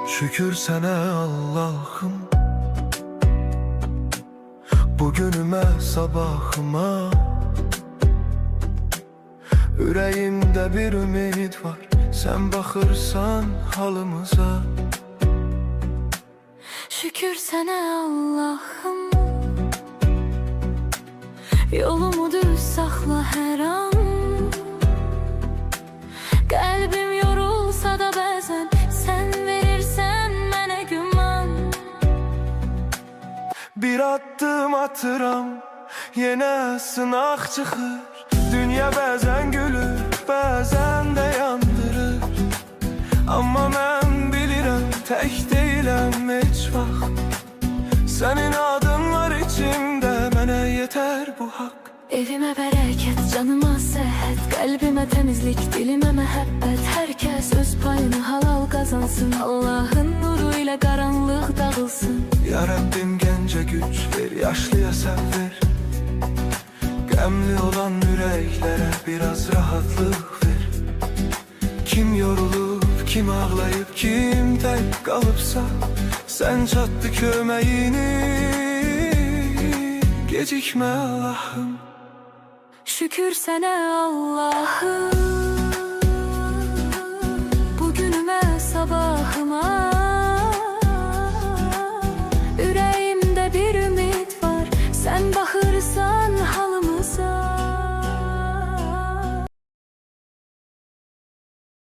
Şükür sana Allah'ım, bugünüme sabahıma. Ürəyimdə bir ümid var, sen baxırsan halımıza. Şükür sana Allah'ım, yolumu düz saxla hər an. Qəlbim yorulsa da bəzən sen verirsən mənə güman. Bir addım atıram, yenə sınaq çıxır. Dünya bəzən gülür, bəzən də yandırır. Amma mən bilirəm, tək deyiləm heç vaxt. Sənin adın var içimdə, mənə yetər bu haqq. Evimə bərəkət, canıma səhət, qəlbimə təmizlik, dilimə məhəbbət. Hər kəs öz payını halal qazansın, Allahın nuru ilə qaranlıq dağılsın. Ya Rabbim gəncə güc ver, yaşlıya sən ver. Qəmli olan ürəklərə biraz rahatlıq ver. Kim yorulub, kim ağlayıb, kim tək qalıbsa, sən çatdı köməyini, gecikmə Allah'ım. Şükür sənə Allah'ım, bugünümə sabahıma.